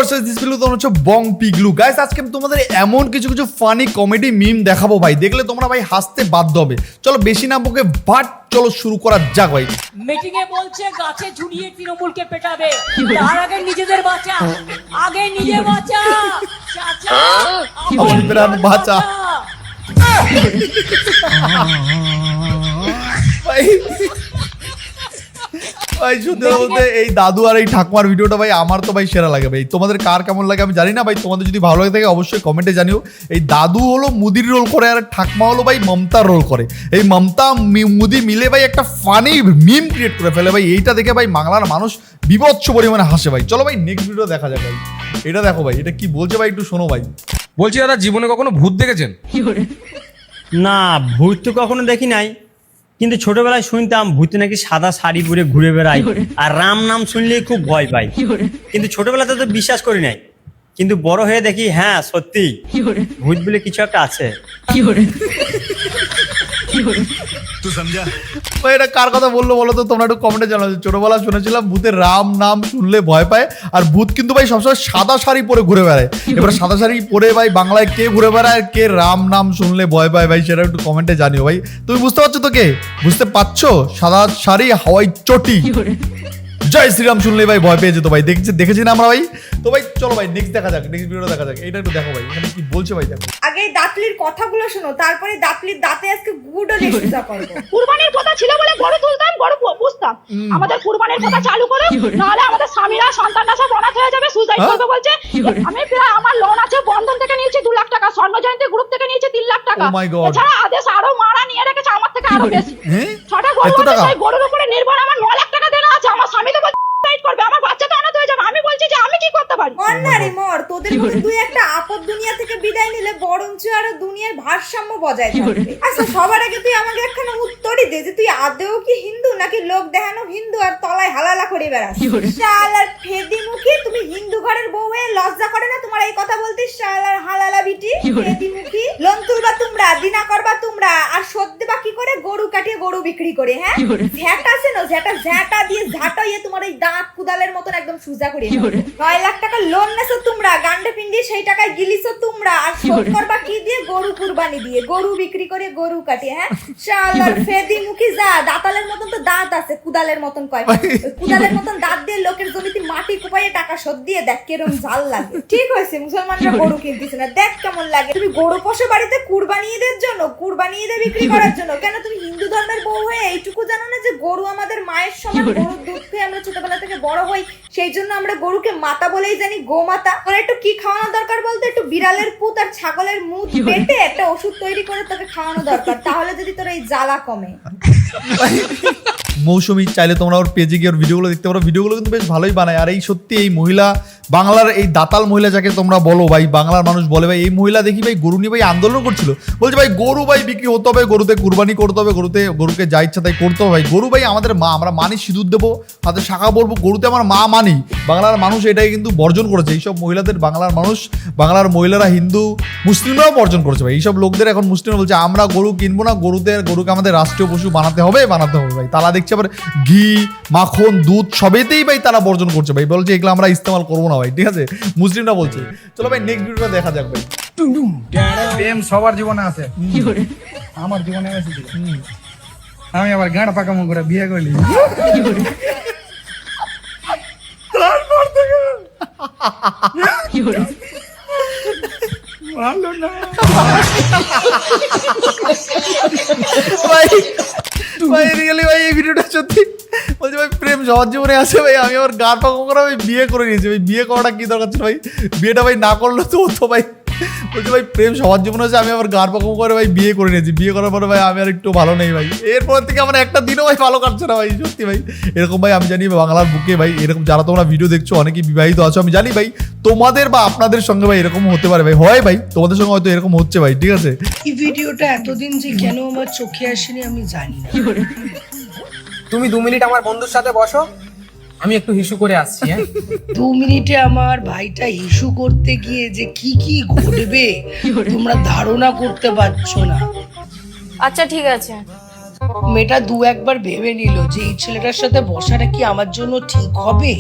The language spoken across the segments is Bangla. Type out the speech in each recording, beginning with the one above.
ভার্সেস দিস পিগলু, তোমরা হচ্ছে বং পিগলু। গাইস আজকে আমি তোমাদের এমন কিছু কিছু ফানি কমেডি মিম দেখাবো ভাই, দেখলে তোমরা ভাই হাসতে বাধ্য হবে। চলো বেশি না বকে বাট চলো শুরু করা যাক ভাই। মিটিং এ বলছে গাছে ঝুলিয়ে তৃণমূলকে পেটাবে, তার আগে নিজেদের বাঁচা, আগে নিজে বাঁচা চাচা, আমার প্রাণ বাঁচা। ভাই ভাই সত্যি বলতে এই দাদু আর এই ঠাকুমার ভিডিওটা ভাই আমার তো ভাই সেরা লাগে ভাই। তোমাদের কার কেমন লাগে আমি জানি না ভাই, তোমাদের যদি ভালো লাগে থাকে অবশ্যই কমেন্টে জানিও। এই দাদু হলো মুদির রোল করে আর ঠাকুমা হলো ভাই মমতার রোল করে। এই মমতা মুদি মিলে ভাই একটা ফানি মিম ক্রিয়েট করে ফেলে ভাই। এইটা দেখে ভাই বাংলার মানুষ বিভৎস পরিমাণে হাসে ভাই। চলো ভাই নেক্সট ভিডিও দেখা যাক ভাই। এটা দেখো ভাই, এটা কি বলছে ভাই একটু শোনো ভাই। বলছি দাদা, জীবনে কখনো ভূত দেখেছেন? না, ভূত তো কখনো দেখি নাই, কিন্তু ছোটবেলায় শুনতাম ভূত নাকি সাদা শাড়ি পরে ঘুরে বেড়ায় আর রাম নাম শুনলেই খুব ভয় পাই। কিন্তু ছোটবেলাতে তো বিশ্বাস করি নাই, কিন্তু বড় হয়ে দেখি হ্যাঁ সত্যি ভূত বলে কিছু একটা আছে। ভাই এটা কার কথা বললো বলো তো তোমরা একটু কমেন্টে জানাও। ছোটবেলা শুনেছিলাম ভূতের রাম নাম শুনলে ভয় পায়, আর ভূত কিন্তু ভাই সবসময় সাদা শাড়ি পরে ঘুরে বেড়ায়। এবার সাদা শাড়ি পরে ভাই বাংলায় কে ঘুরে বেড়ায় আর কে রাম নাম শুনলে ভয় পায় ভাই, সেটা একটু কমেন্টে জানিও ভাই। তুমি বুঝতে পারছো তো? কে বুঝতে পারছো? সাদা শাড়ি হাওয়াই চটি জয় শ্রীরাম শুনলে ভাই ভয় পেয়ে যেত ভাই। দেখেছি না আমরা ভাই। তো ভাই চলো ভাই নেক্সট দেখা যাক, নেক্সট ভিডিও দেখা যাক। এটা একটু দেখো ভাই এখানে কি বলছে ভাই দেখো। আগে দাঁতলির কথাগুলো শোনো, তারপরে দাঁতলির দাঁতে আজকে গুড়ও দিয়ে পূজা করবো। কুরবানির কথা ছিল বলে গরু তুলতাম, গরু পুষতাম। আমাদের কুরবানির কথা চালু করো, নাহলে আমাদের স্বামীরা সন্তানরা সব অনাথ হয়ে যাবে, সুইসাইড করবে বলছে। আমি প্রায় আমার লোন আছে, বন্ধন থেকে নিয়েছি 2 লাখ টাকা, স্বর্ণ জয়ন্তী গ্রুপ থেকে নিয়েছি 3 লাখ টাকা। Oh my God! এছাড়া আদেশ আরো মারা নিয়ে রেখেছে আমার থেকে আরো বেশি। হ্যাঁ? 6টা গরু এত আছে, টাকা? সেই গরুর উপরে নির্ভর আমার 9 লাখ টাকা দেনা আছে। আমার স্বামী তো বলছে সুইসাইড করবে, আমার বাচ্চা তো অনাথ হয়ে যাবে। আমি বলছি যে আমি কি করতে পারি? মর না রে মর, তোদের মতো দুই একটা আপদ দুনিয়া থেকে বিদায় নিলে বরঞ্চ আরো দুনিয়ার ভারসাম্য বজায় থাকবে। আচ্ছা সবার আগে তুই আমাকে একখানা উত্তরই দে যে তুই আদৌ কি হিন্দু নাকি লোক দেখানো হিন্দু আর তলায় হালালা করে বেড়াস? শালার ফেদিমুখী, তুমি হিন্দু ঘরের বউ হয়ে লজ্জা করে না তোমার এই কথা বলতে? শালার হালালা বিটি ফেদিমুখী, লোন তুলবা তোমরা, দিনা করবা তোমরা, আর সত্যি বা কি করে? গরু কাটিয়ে গরু বিক্রি করে। হ্যাঁ ঝ্যাটা আছে না, ঝ্যাটা দিয়ে ঝাঁটাইয়ে তোমার এই দাঁত কুদালের মতন একদম সুজা করে 9 লাখ টাকা লোন নেছো তোমরা, গান্ডে পিন্ডি সেই টাকায় গিলিছো তোমরা, আর শোধ করবা কি দিয়ে? গরু কুরবানি দিয়ে, গরু বিক্রি করে গরু কাটিয়ে। হ্যাঁ শালার ফেদিমুখী, যা দাঁতালের মতন তো দাঁত আছে, কুদালের মতন কয়, কুদালের মতন দাঁত দিয়ে লোকের জমিতে মাটি কুপাইয়ে টাকা শোধ দিয়ে দেখ কেরম জাল লাগে। ঠিক হয়েছে, মুসলমানরা গরু কিনতেছে না, দেখ কেমন লাগে। তুমি গরু পোষো বাড়িতে কুরবানি ঈদের জন্য, কুরবানি ঈদে বিক্রি করার জন্য। কেন তুমি হিন্দু ধর্মের বউ হয়ে এইটুকু জানো না যে গরু আমাদের মায়ের সমান? গরুর দুধ খেয়ে আমরা ছোটবেলা থেকে বড় হই, সেই জন্য আমরা গরুকে মাতা বলেই জানি, গোমাতা। তোর একটু কি খাওয়ানো দরকার বলতে? একটু বিড়ালের পুত আর ছাগলের মুখ বেটে একটা ওষুধ তৈরি করে তোকে খাওয়ানো দরকার, তাহলে যদি তোর এই জ্বালা কমে। মৌসুমি চাইলে তোমরা ওর পেজে গিয়ে ওর ভিডিওগুলো দেখতে পারো, ভিডিওগুলো কিন্তু বেশ ভালোই বানায়। আর এই সত্যি এই মহিলা, বাংলার এই দাতাল মহিলা যাকে তোমরা বলো ভাই, বাংলার মানুষ বলে ভাই, এই মহিলা দেখি ভাই গরু নিয়ে ভাই আন্দোলন করছিল, বলছে ভাই গরু ভাই বিক্রি হতে হবে, গরুতে কুরবানি করতে হবে, গরুকে যা ইচ্ছা তাই করতে হবে ভাই। গরু ভাই আমাদের মা, আমরা মানি, সিঁদুর দেবো, হাতে শাখা বলবো, গরুতে আমার মা মানি। বাংলার মানুষ এটাই কিন্তু বর্জন করেছে, এইসব মহিলাদের বাংলার মানুষ, বাংলার মহিলারা, হিন্দু মুসলিমরাও বর্জন করেছে ভাই। এইসব লোকদের এখন মুসলিমরা বলছে আমরা গরু কিনবো না, গরুকে আমাদের রাষ্ট্রীয় পশু বানাতে হবে ভাই। তারা দেখছে আবার ঘি, মাখন, দুধ সবেতেই ভাই তারা বর্জন করছে ভাই, বলছে এগুলো আমরা ইস্তেমাল করবো না ভাই। ঠিক আছে, মুসলিমরা বলছে। চলো ভাই নেক্সট ভিডিওটা দেখা যাক ভাই। প্রেম সবার জীবনে আছে, আমার জীবনে আছে। আমি আবার গাঁড় পাকামো করে বিয়ে করলি। ভালো না ভাই, ভাই রিয়েলি ভাই এই ভিডিওটা সত্যি বলছে ভাই প্রেম সবার জীবনে আছে ভাই। আমি আবার গান পাকা করে ভাই বিয়ে করে নিয়েছি ভাই। বিয়ে করাটা কি দরকার ছিল ভাই? বিয়েটা ভাই না করলে তো হতো ভাই। বলছে ভাই প্রেম সবার জীবনে আছে, আমি আবার গান পাকা করে ভাই বিয়ে করে নিয়েছি। বিয়ে করার পরে ভাই আমি আর একটু ভালো নেই ভাই। এরপর থেকে আমার একটা দিনও ভাই ভালো কাটছে না ভাই, সত্যি ভাই। এরকম ভাই আমি জানি বাংলার বুকে ভাই এরকম যারা তোমরা ভিডিও দেখছো অনেকেই বিবাহিত আছো, আমি জানি ভাই তোমাদের বা আপনাদের সঙ্গে ভাই এরকম হতে পারে ভাই, হয় ভাই তোমাদের সঙ্গে হয়তো এরকম হচ্ছে ভাই। ঠিক আছে, এই ভিডিওটা এতদিন যে কেন আমার চোখে আসেনি আমি জানি না। তুমি 2 মিনিট আমার বন্ধুর সাথে বসো, আমি একটু হিসু করে আসছি। হ্যাঁ 2 মিনিটে আমার ভাইটা ইস্যু করতে গিয়ে যে কি কি ঘটবে তোমরা ধারণা করতে পারছো না। আচ্ছা ঠিক আছে। মেয়েটা 2-1 ভেবে নিল যে এই ছেলেটার সাথে বসাটা কি আমার জন্য ঠিক হবে।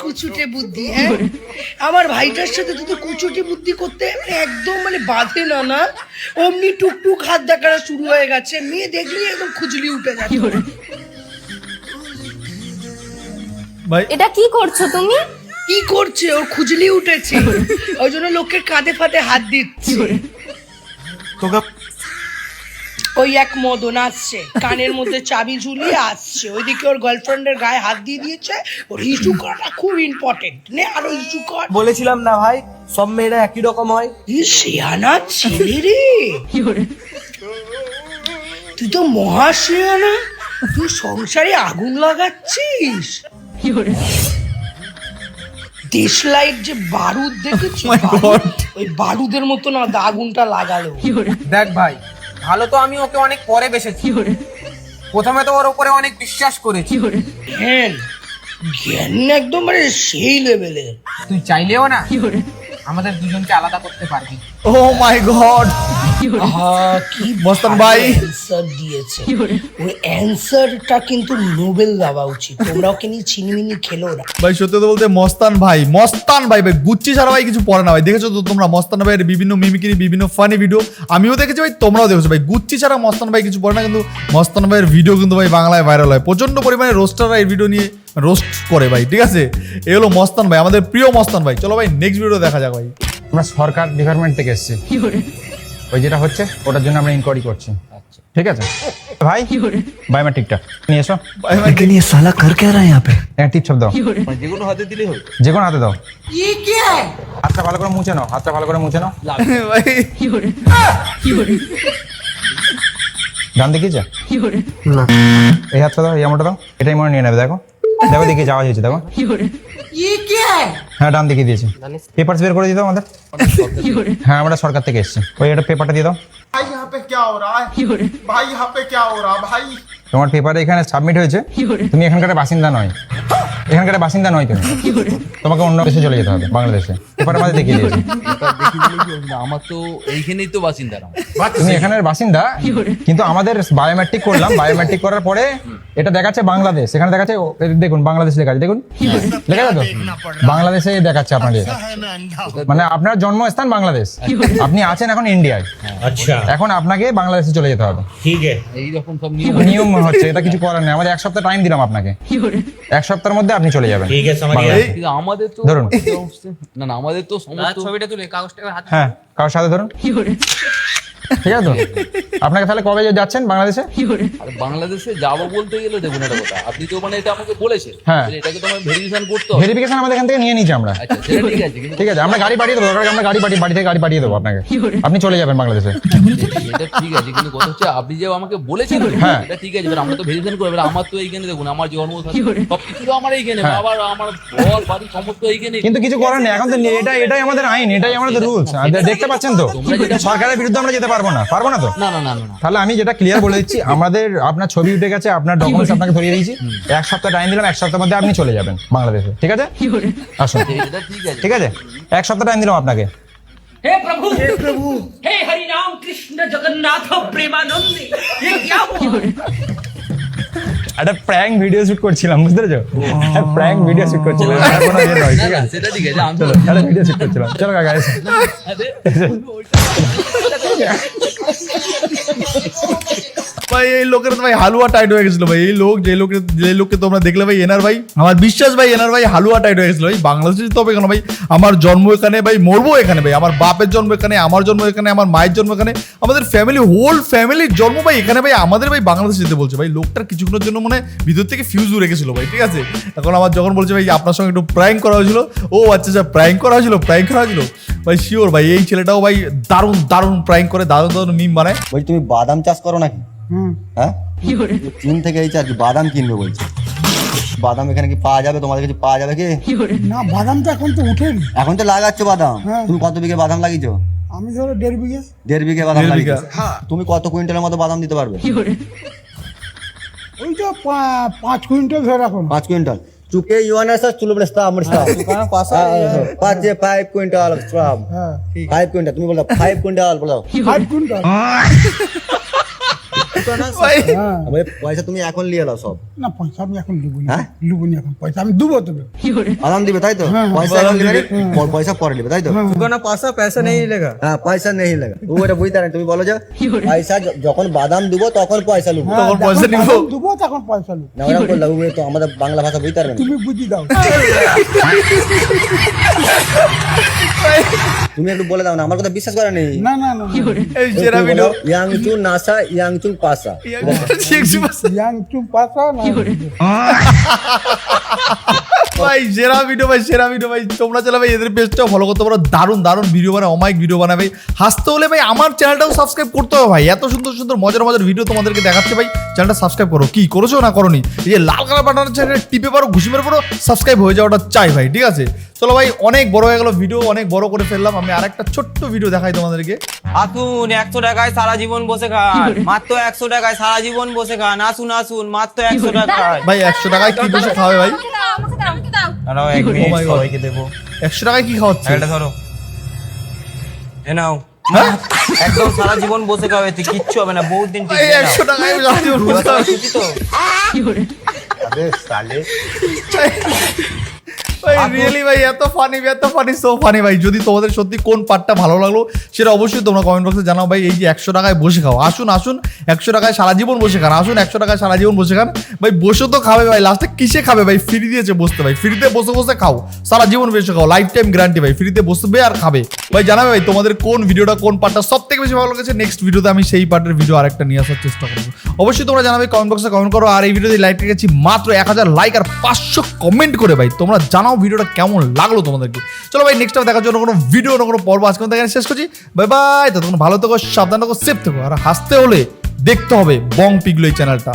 কুচুটে বুদ্ধি, হ্যাঁ? আমার ভাইটার সাথে তো কুচুটে বুদ্ধি করতে একদম মানে বাধে না, না? অমনি টুকটুক হাত দেখা শুরু হয়ে গেছে, মেয়ে দেখলেই একদম খুজলি উঠে যাচ্ছে। ভাই এটা কি করছো তুমি? কি করছে? ওর খুজলি উঠেছে, ওই জন্য লোকের কাঁধে ফাঁদে হাত দিচ্ছে। তোকে ওই এক মদন আসছে, কানের মধ্যে চাবি ঝুলিয়ে আসছে, ওইদিকে ওর গার্লফ্রেন্ডের গায়ে হাত দিয়ে দিয়েছে। ওর ইস্যু করাটা খুব ইম্পর্টেন্ট, নে আরো ইস্যু কর। বলেছিলাম না ভাই, সব মেয়েরা একই রকম হয়। শিয়ানা ছেলে রে, তুই তো মহা শিয়ানা, তুই সংসারে আগুন লাগাচ্ছিস। দেশলাইট যে বারুদ দেখেছিস, my God! ওই বারুদের মতো না আগুনটা লাগালো। দেখ ভাই, ভালো তো আমি ওকে অনেক পরে বেসেছি। প্রথমে তো ওর উপরে অনেক বিশ্বাস করেছি। জ্ঞান জ্ঞান একদম মানে সেই লেভেলের। তুই চাইলেও না আমাদের দুজনকে আলাদা করতে পারবি। ও মাই গড, কি মস্তান ভাই। অ্যান্সার দিয়েছে, ওই অ্যান্সারটা কিন্তু নোবেল দেওয়া উচিত। তোমরা ওকে নিয়ে চিনিমিনি খেলো না। ভাই সত্যি কথা বলতে মস্তান ভাই ভাই গুচ্ছি ছাড়া ভাই কিছু পড়ে না ভাই। দেখেছো তো তোমরা মস্তান ভাইয়ের বিভিন্ন মিমিক্রি, বিভিন্ন ফানি ভিডিও, আমিও দেখেছি ভাই, তোমরাও দেখেছো ভাই। গুচ্ছি ছাড়া মস্তান ভাই কিছু পড়ে না, কিন্তু মস্তান ভাইয়ের ভিডিও কিন্তু ভাই বাংলায় ভাইরাল হয়। প্রচন্ড পরিমাণে রোস্টাররা এই ভিডিও নিয়ে রোস্ট করে ভাই, ঠিক আছে? এ হলো মস্তান ভাই, আমাদের প্রিয় মস্তান ভাই। চলো ভাই নেক্সট ভিডিও দেখা যাক ভাই। আমরা সরকার ডিপার্টমেন্ট থেকে এসেছি, ওই যেটা হচ্ছে ওটার জন্য আমরা ইনকোয়ারি করছি, ঠিক আছে ভাই? বায়োমেট্রিকটা নিয়ে এসো। ये साला कर क्या रहा है यहाँ पे? টিপ ছপ দাও, যে কোনো হাতে দিলেই হবে। যে কোনো হাতে দাও। ये क्या है? হাতটা ভালো করে মুছে নাও, হাতটা ভালো করে মুছে নাও। ভাই গান দেখিয়েছে? না। এই হাতটা দাও, এই আমটা দাও, এটাই মনে নিয়ে নেবে। দেখো দেখো, দেখিয়ে যাওয়া হয়েছে, দেখো। ये क्या है? হ্যাঁ ডান দেখিয়ে দিয়েছি। পেপারস বের করে দিয়ে দাও আমাদের। হ্যাঁ আমরা সরকার থেকে এসেছি, ওই একটা পেপারটা দিয়ে দাও। भाई यहाँ पे क्या हो रहा है? भाई यहाँ पे क्या हो रहा है भाई? তোমার পেপারে এখানে সাবমিট হয়েছে, তুমি এখানকার বাসিন্দা নয়, এখানকার বাসিন্দা নয় তুমি, তোমাকে অন্য দেশে চলে যেতে হবে, বাংলাদেশে। পেপারের মাঝে দেখিয়ে দিয়েছি। আমার তো এইখানেই তো বাসিন্দা না। তুমি এখানের বাসিন্দা, কিন্তু আমাদের বায়োমেট্রিক করলাম, বায়োমেট্রিক করার পরে এটা দেখাচ্ছে বাংলাদেশ, এখানে দেখাচ্ছে দেখুন বাংলাদেশ লেখা আছে, দেখুন লেখা আছে তো বাংলাদেশে দেখাচ্ছে আপনাদের, মানে আপনার জন্মস্থান বাংলাদেশ, আপনি আছেন এখন ইন্ডিয়ায়। আচ্ছা, এখন আপনাকে বাংলাদেশে চলে যেতে হবে। ঠিক আছে। এইরকম সব নিয়ম হচ্ছে, এটা কিছু করার নেই। আমাদের 1 সপ্তাহ টাইম দিলাম আপনাকে, 1 সপ্তাহের মধ্যে আপনি চলে যাবেন। ঠিক আছে, আমাকে বাংলাদেশে। কিন্তু আমাদের তো ধরুন। না না, আমাদের তো সমস্ত ছবিটা তুলে কাগজটা হাতে হ্যাঁ কারোর সাথে ধরুন, ঠিক আছে তো? আপনাকে তাহলে কবে যাচ্ছেন বাংলাদেশে? আর বাংলাদেশে যাবো বলতে গেলে দেখুন একটা কথা, আপনি তো মানে এটা আমাকে বলেছেন, হ্যাঁ। এটাকে তো আমার ভেরিফিকেশন করতে হবে। ভেরিফিকেশন আমাদের এখান থেকে নিয়ে নিয়েছি আমরা। আচ্ছা সেটা ঠিক আছে, কিন্তু ঠিক আছে, আমরা গাড়ি পাঠিয়ে দেবো, দরকার হলে আমরা বাড়ি থেকে গাড়ি পাঠিয়ে দেবো আপনাকে, আপনি চলে যাবেন বাংলাদেশে। এটা ঠিক আছে, কিন্তু কথা হচ্ছে আপনি যে আমাকে বলেছেন হ্যাঁ। এটা ঠিক আছে, এবার আমরা তো ভেরিফিকেশন করবো। এবার আমার তো এইখানে দেখুন, আমার জন্মস্থান সবকিছু তো আমার এইখানে, হ্যাঁ। আবার আমার ঘর বাড়ি সমস্ত এইখানে। কিন্তু কিছু করার নেই, এখন তো এটাই আমাদের আইন, এটাই আমাদের রুলস, দেখতে পাচ্ছেন তো? সরকারের বিরুদ্ধে আমরা যেতে পারবো না তো? না না না না না। তাহলে আমি যেটা ক্লিয়ার বলে দিচ্ছি, আমাদের আপনার ছবি উঠে গেছে, আপনার ডকুমেন্টস আপনাকে ধরিয়ে দিয়েছি, 1 সপ্তাহ টাইম দিলাম, 1 সপ্তাহের মধ্যে আপনি চলে যাবেন বাংলাদেশে, ঠিক আছে? আসুন, এটা ঠিক আছে। ঠিক আছে, 1 সপ্তাহ টাইম দিলাম আপনাকে। हे प्रभु हे हरि राम कृष्ण जगन्नाथ प्रेमानंद ये क्या हुआ? একটা প্র্যাঙ্ক ভিডিও শুট করছিলাম, বুঝতে পেরেছো? প্র্যাঙ্ক ভিডিও শুট করছিলাম, কোনো ইয়ে নয়, ঠিক আছে? সেটা ঠিক আছে, আমি চলো একটা ভিডিও শুট করছিলাম, চলো কাকা এসো। ভাই এই লোকের তো ভাই হালুয়া টাইট হয়ে গেছিল ভাই। এই লোক যে লোককে তোমরা দেখলে ভাই, এনার ভাই আমার বিশ্বাস ভাই, এনার ভাই হালুয়া টাইট হয়ে গেছিল ভাই। বাংলাদেশে যেতে হবে কেন ভাই? আমার জন্ম এখানে ভাই, মরবো এখানে ভাই। আমার বাপের জন্ম এখানে, আমার জন্ম এখানে, আমার মায়ের জন্ম এখানে, আমাদের ফ্যামিলি হোল ফ্যামিলির জন্ম ভাই এখানে ভাই। আমাদের ভাই বাংলাদেশে যেতে বলছে ভাই। লোকটার কিছুক্ষণের জন্য মনে হয় ভিতর থেকে ফিউজ উড়ে গেছিল ভাই, ঠিক আছে? এখন আমার যখন বলছে ভাই আপনার সঙ্গে একটু প্র্যাঙ্ক করা হয়েছিল, ও আচ্ছা প্র্যাঙ্ক করা হয়েছিল ভাই। শিওর ভাই এই ছেলেটাও ভাই দারুণ দারুণ প্র্যাঙ্ক করে, দারুণ দারুণ মিম বানায়। বলছি তুমি বাদাম চাষ করো নাকি? হ্যাঁ, চীন থেকে এই আর কি বাদাম কিনবে বলছে। বাদাম এখানে কি পাওয়া যাবে? তোমাদের কিছু পাওয়া যাবে কি? না, বাদাম তো এখন তো উঠেনি। এখন তো লাগাচ্ছ বাদাম। তুমি কত বিঘে বাদাম লাগিয়েছো? আমি ধরো 1.5 বিঘে। 1.5 বিঘে বাদাম 1.5 লাগিয়েছো। বিঘা। তুমি কত কুইন্টালের মতো বাদাম দিতে পারবে? ওই তো 5 কুইন্টাল ধরে রাখুন। 5 quintal. Cukai Yuan asal culu bersta bersta. Sekarang pasar 5 kuintal stram. 5 kuintal. Tumi bola 5 kuintal bola. 5 quintal. ভাই ভাই পয়সা তুমি এখন নিয়ে নাও সব। না পয়সা আমি এখন লুবো না, হ্যাঁ? লুবো না এখন পয়সা, আমি দুবো তবে। আরাম দিবে তাই তো? পয়সা এখন দিবে, পয়সা পরে দিবে তাই তো? पैसा नहीं लेगा। হ্যাঁ পয়সা নেই লাগা, ও এটা বুঝতে পারেন। তুমি বলো যে পয়সা যখন বাদাম দিবো তখন পয়সা লুবো, তখন পয়সা নিব। দুবো তখন পয়সা লুবো, না ওরকম করলে ও তো আমাদের বাংলা ভাষা বুঝতে পারবে না। তুমি বুঝি দাও। তুমি একটু বলে দাও না, আমার কথা বিশ্বাস করে নেই। না না না, এই সেরা ভিডিও ইয়াংচু নাসা ইয়াংচু পাসা। ইয়াং চুম পাসা না। ভাই সেরা ভিডিও ভাই, সেরা ভিডিও ভাই। তোমরা চাইলে ভাই এদের পেজটাও ফলো করতে পারো, দারুণ দারুণ ভিডিও বানায়, অমায়িক ভিডিও বানায় ভাই। হাসতে হলে ভাই আমার চ্যানেলটাও সাবস্ক্রাইব করতে হবে ভাই, এত সুন্দর সুন্দর মজার মজার ভিডিও তোমাদেরকে দেখাচ্ছে ভাই। চ্যানেলটা সাবস্ক্রাইব করো, কি করেছো না করোনি, এই যে লাল কালার বাটন চ্যানেলে টিপে পারো, ঘুষি মেরে পারো, সাবস্ক্রাইব হয়ে যাওয়াটা চাই ভাই, ঠিক আছে? চলো ভাই, অনেক বড় হয়ে গেল ভিডিও, অনেক বড় করে ফেললাম। আমি আরেকটা ছোট্ট ভিডিও দেখাই তোমাদেরকে। আসুন 100 টাকায় সারা জীবন বসে খান, মাত্র 100 টাকায় সারা জীবন বসে খান। আসুন আসুন, মাত্র 100 টাকায়। ভাই 100 টাকায় কি বসে খাওয়াবে ভাই? দাঁড়াও, এক Oh মিনিট, my God. সবাইকে দেবো। 100 টাকায় কি খাওয়াচ্ছে? এটা ধরো, এ নাও। হ্যাঁ? একদম সারা জীবন বসে খাওয়াতে কিচ্ছু হবে না, বহুত দিন এই 100 টাকায় আমি সারা জীবন বসে খাওয়াবো। খুশি তো? আবে সালে ভাই রিয়েলি ভাই এত ফানি সো ফানি ভাই। যদি তোমাদের সত্যি কোন পার্টটা ভালো লাগলো সেটা অবশ্যই তোমরা কমেন্ট বক্সে জানাও ভাই। এই যে 100 টাকায় বসে খাও, আসুন আসুন 100 টাকায় সারা জীবন বসে খান, আসুন 100 টাকায় সারা জীবন বসে খান ভাই। বসে তো খাবে ভাই, লাস্টে কিসে খাবে ভাই? ফ্রি দিয়েছে বসতে ভাই, ফ্রিতে বসে বসে খাও, সারা জীবন বসে খাও, লাইফ টাইম গ্যারান্টি ভাই। ফ্রিতে বসবে আর খাবে ভাই। জানাবে ভাই তোমাদের কোন ভিডিওটা, কোন পার্টটা সব থেকে বেশি ভালো লেগেছে। নেক্সট ভিডিওতে আমি সেই পার্টের ভিডিও আরেকটা নিয়ে আসার চেষ্টা করবো। অবশ্যই তোমরা জানাবে, কমেন্ট বক্সে কমেন্ট করো। আর এই ভিডিওতে লাইক রেখেছি মাত্র 1000 লাইক আর 500 কমেন্ট করে ভাই। তোমরা জানাও ভিডিওটা কেমন লাগলো তোমাদেরকে। চলো ভাই, নেক্সট টাইম দেখার জন্য কোনো ভিডিও না কোনো পর্ব আজকে এখানে শেষ করছি। Bye bye. ততক্ষণ ভালো থেকো, সাবধান থেকো, সেফ থেকো। আর হাসতে হলে দেখতে হবে বং পিগলো এই চ্যানেলটা।